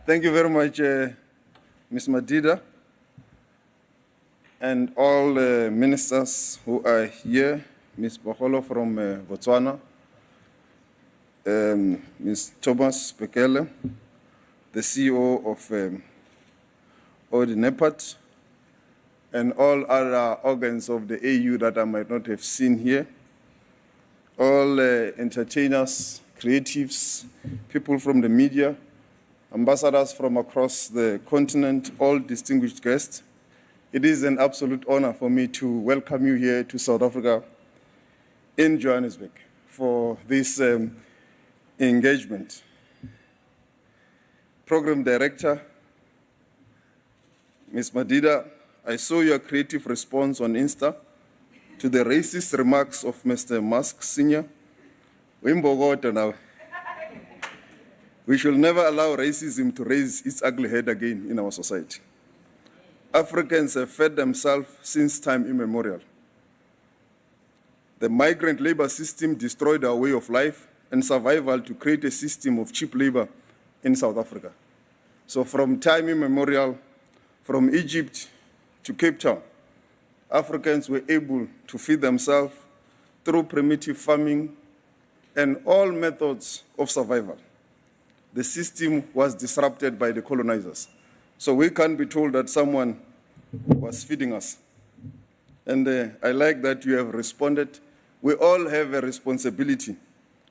Thank you very much, Ms. Madida, and all ministers who are here, Ms. Boholo from Botswana, Ms. Thomas Bekele, the CEO of NEPAT, and all other organs of the AU that I might not have seen here, all entertainers, creatives, people from the media, ambassadors from across the continent, all distinguished guests. It is an absolute honor for me to welcome you here to South Africa in Johannesburg for this engagement. Program Director, Ms. Madida, I saw your creative response on Insta to the racist remarks of Mr. Musk Sr. We should never allow racism to raise its ugly head again in our society. Africans have fed themselves since time immemorial. The migrant labor system destroyed our way of life and survival to create a system of cheap labor in South Africa. So from time immemorial, from Egypt to Cape Town, Africans were able to feed themselves through primitive farming and all methods of survival. The system was disrupted by the colonizers. So we can't be told that someone was feeding us. And I like that you have responded. We all have a responsibility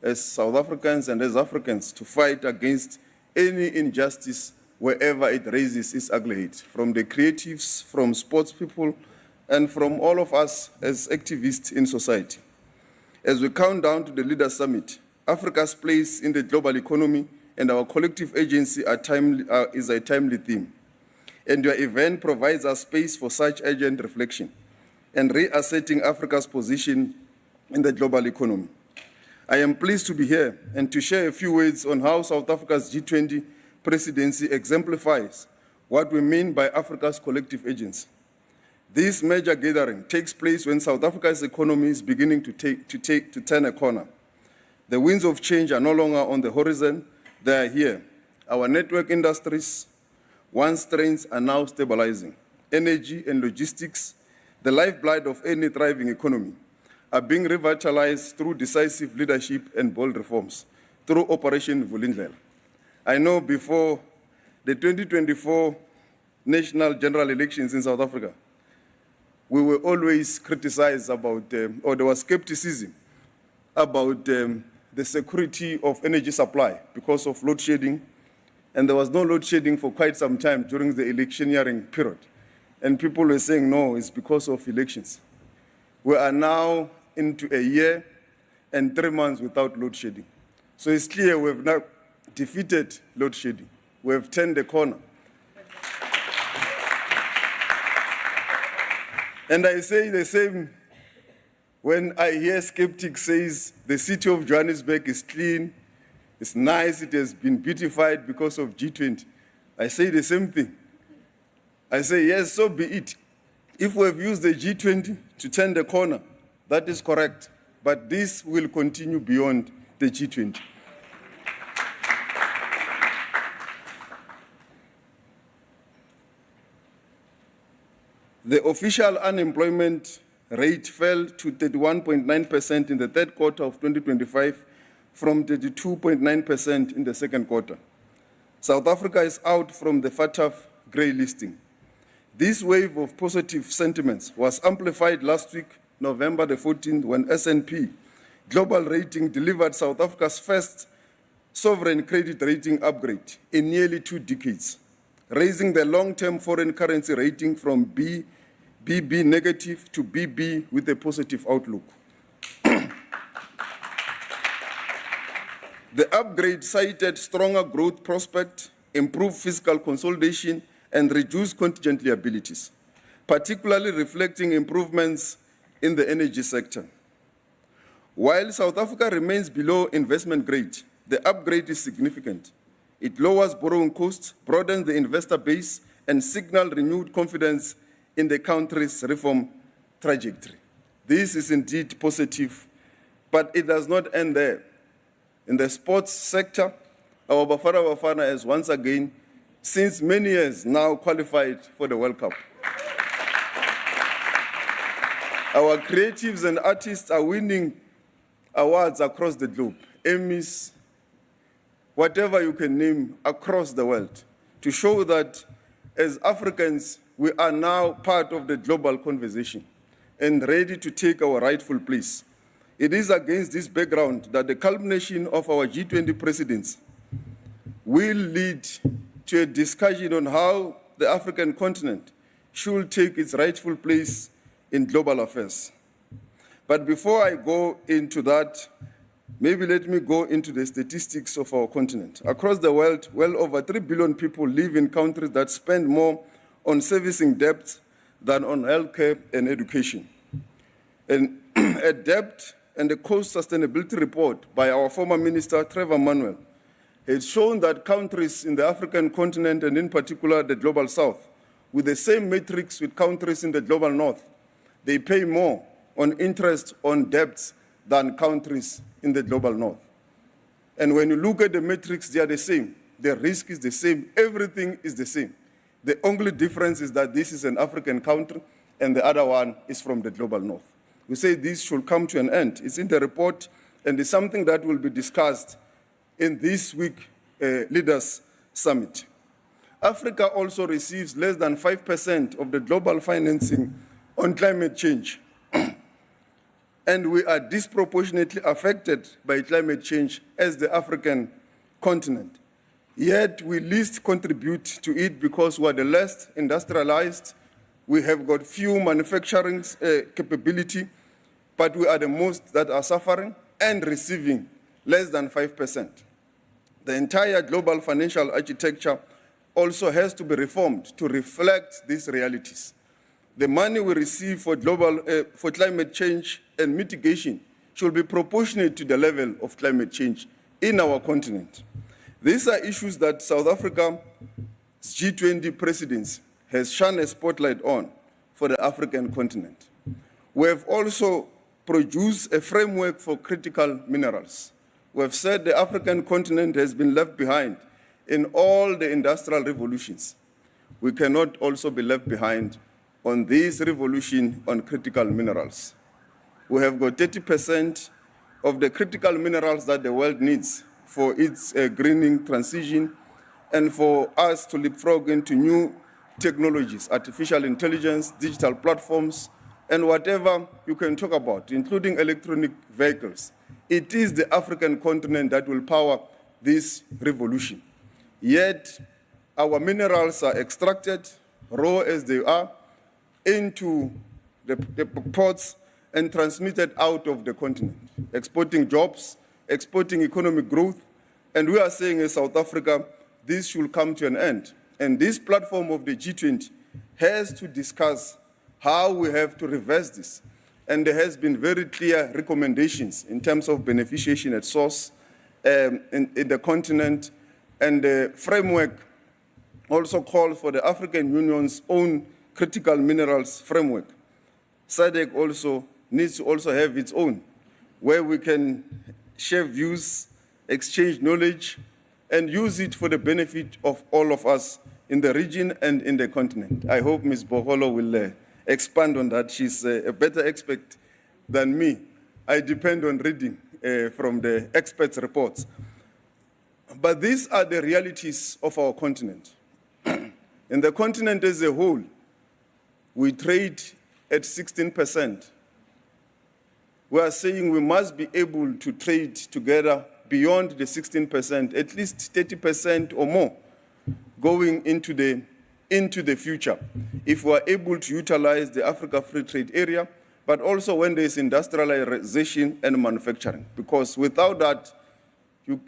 as South Africans and as Africans to fight against any injustice wherever it raises its ugly head, from the creatives, from sports people, and from all of us as activists in society. As we count down to the Leaders Summit, Africa's place in the global economy and our collective agency is a timely theme. And your event provides us space for such urgent reflection and reasserting Africa's position in the global economy. I am pleased to be here and to share a few words on how South Africa's G20 presidency exemplifies what we mean by Africa's collective agency. This major gathering takes place when South Africa's economy is beginning to turn a corner. The winds of change are no longer on the horizon, they are here. Our network industries, once strains, are now stabilizing. Energy and logistics, the lifeblood of any thriving economy, are being revitalized through decisive leadership and bold reforms, through Operation Vulindlela. I know before the 2024 national general elections in South Africa, we were always criticized about, or there was skepticism about the security of energy supply because of load shedding, and there was no load shedding for quite some time during the electioneering period. And people were saying, no, it's because of elections. We are now into a year and 3 months without load shedding. So it's clear we have now defeated load shedding. We have turned the corner. And I say the same when I hear skeptics say the city of Johannesburg is clean, it's nice, it has been beautified because of G20. I say the same thing. I say, yes, so be it. If we have used the G20 to turn the corner, that is correct. But this will continue beyond the G20. The official unemployment rate fell to 31.9% in the third quarter of 2025 from 32.9% in the second quarter. South Africa is out from the FATF grey listing. This wave of positive sentiments was amplified last week, November the 14th, when S&P Global Rating delivered South Africa's first sovereign credit rating upgrade in nearly 2 decades, raising the long-term foreign currency rating from BB negative to BB with a positive outlook. The upgrade cited stronger growth prospects, improved fiscal consolidation, and reduced contingent liabilities, particularly reflecting improvements in the energy sector. While South Africa remains below investment grade, the upgrade is significant. It lowers borrowing costs, broadens the investor base, and signals renewed confidence in the country's reform trajectory. This is indeed positive, but it does not end there. In the sports sector, Our Bafana has once again, since many years now, qualified for the World Cup. Our creatives and artists are winning awards across the globe, Emmys, whatever you can name, across the world, to show that as Africans, we are now part of the global conversation and ready to take our rightful place. It is against this background that the culmination of our G20 presidents will lead to a discussion on how the African continent should take its rightful place in global affairs. But before I go into that, maybe let me go into the statistics of our continent. Across the world, well over 3 billion people live in countries that spend more on servicing debts than on healthcare and education. And a debt and a cost sustainability report by our former minister, Trevor Manuel, has shown that countries in the African continent, and in particular the global south, with the same metrics with countries in the global north, they pay more on interest on debts than countries in the global north. And when you look at the metrics, they are the same. The risk is the same. Everything is the same. The only difference is that this is an African country and the other one is from the global north. We say this should come to an end. It's in the report, and it's something that will be discussed in this week Leaders Summit. Africa also receives less than 5% of the global financing on climate change. And we are disproportionately affected by climate change as the African continent. Yet we least contribute to it because we are the least industrialized, we have got few manufacturing capability, but we are the most that are suffering and receiving less than 5%. The entire global financial architecture also has to be reformed to reflect these realities. The money we receive for climate change and mitigation should be proportionate to the level of climate change in our continent. These are issues that South Africa's G20 presidency has shone a spotlight on for the African continent. We have also produced a framework for critical minerals. We have said the African continent has been left behind in all the industrial revolutions. We cannot also be left behind on this revolution on critical minerals. We have got 30% of the critical minerals that the world needs for its greening transition and for us to leapfrog into new technologies, artificial intelligence, digital platforms, and whatever you can talk about, including electronic vehicles. It is the African continent that will power this revolution. Yet, our minerals are extracted, raw as they are, into the ports and transmitted out of the continent, exporting jobs, exporting economic growth. And we are saying in South Africa, this should come to an end. And this platform of the G20 has to discuss how we have to reverse this. And there has been very clear recommendations in terms of beneficiation at source in the continent. And the framework also called for the African Union's own critical minerals framework. SADC also needs to also have its own, where we can share views, exchange knowledge, and use it for the benefit of all of us in the region and in the continent. I hope Ms. Boholo will expand on that. She's a better expert than me. I depend on reading from the experts' reports. But these are the realities of our continent. In the continent as a whole, we trade at 16%. We are saying we must be able to trade together beyond the 16%, at least 30% or more, going into the future, if we are able to utilize the Africa Free Trade Area, but also when there is industrialization and manufacturing, because without that,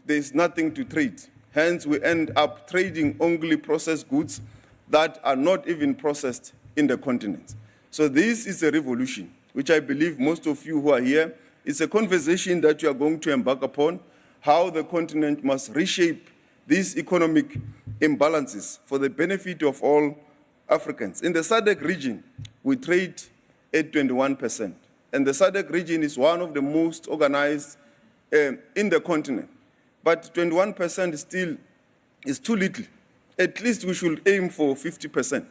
there is nothing to trade. Hence, we end up trading only processed goods that are not even processed in the continent. So this is a revolution, which I believe most of you who are here, it's a conversation that you are going to embark upon, how the continent must reshape these economic imbalances for the benefit of all Africans. In the SADC region, we trade at 21%. And the SADC region is one of the most organized in the continent. but 21% still is too little. At least we should aim for 50%.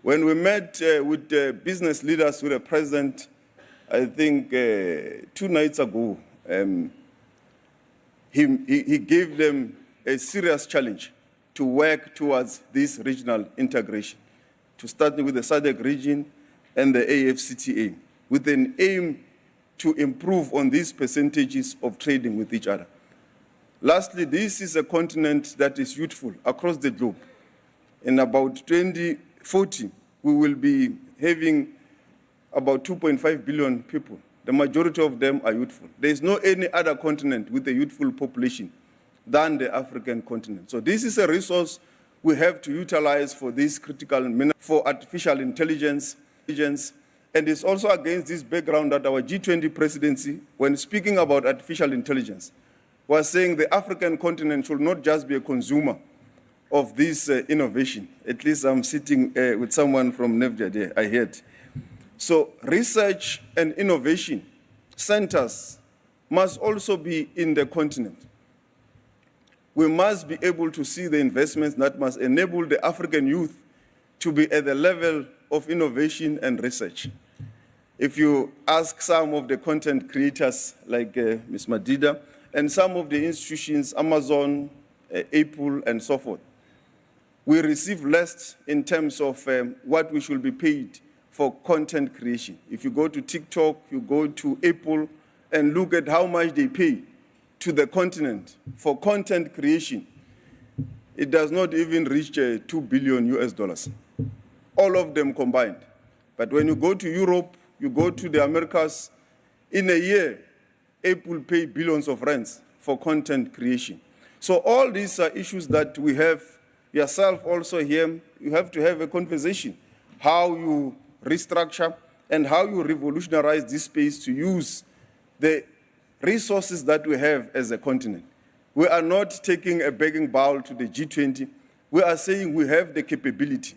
When we met with business leaders with the president, I think 2 nights ago, he gave them a serious challenge to work towards this regional integration, to start with the SADC region and the AFCTA, with an aim to improve on these percentages of trading with each other. Lastly, this is a continent that is youthful across the globe. In about 2040, we will be having about 2.5 billion people. The majority of them are youthful. There is no any other continent with a youthful population than the African continent. So this is a resource we have to utilize for this critical for artificial intelligence. And it's also against this background that our G20 presidency, when speaking about artificial intelligence, was saying the African continent should not just be a consumer of this innovation. At least I'm sitting with someone from NEVDA there, I heard. So research and innovation centers must also be in the continent. We must be able to see the investments that must enable the African youth to be at the level of innovation and research. If you ask some of the content creators like Ms. Madida and some of the institutions, Amazon, Apple, and so forth, we receive less in terms of what we should be paid for content creation. If you go to TikTok, you go to Apple, and look at how much they pay to the continent for content creation, it does not even reach $2 billion US, all of them combined. But when you go to Europe, you go to the Americas, in a year, Apple pay billions of rands for content creation. So all these are issues that we have. Yourself also here, you have to have a conversation, how you restructure and how you revolutionize this space to use the resources that we have as a continent. We are not taking a begging bowl to the G20. We are saying we have the capability.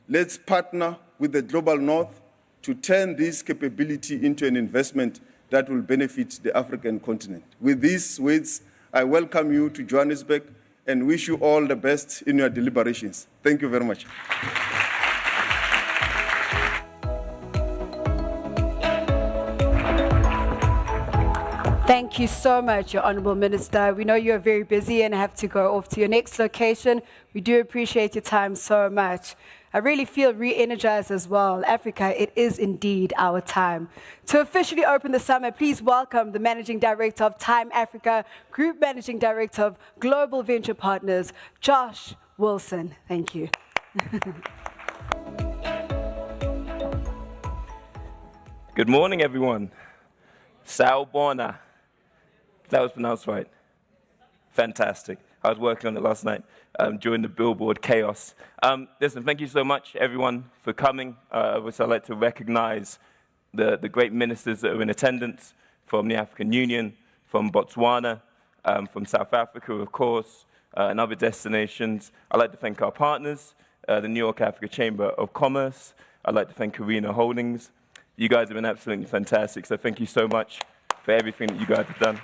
Let's partner with the global north to turn this capability into an investment that will benefit the African continent. With these words, I welcome you to Johannesburg and wish you all the best in your deliberations. Thank you very much. Thank you so much, Your Honourable Minister. We know you're very busy and have to go off to your next location. We do appreciate your time so much. I really feel re-energized as well. Africa, it is indeed our time. To officially open the summit, please welcome the Managing Director of Time Africa, Group Managing Director of Global Venture Partners, Josh Wilson. Thank you. Good morning, everyone. Sawubona. That was pronounced right. Fantastic. I was working on it last night during the billboard chaos. Listen, thank you so much, everyone, for coming. I'd like to recognize the great ministers that are in attendance from the African Union, from Botswana, from South Africa, of course, and other destinations. I'd like to thank our partners, the New York Africa Chamber of Commerce. I'd like to thank Arena Holdings. You guys have been absolutely fantastic, so thank you so much for everything that you guys have done.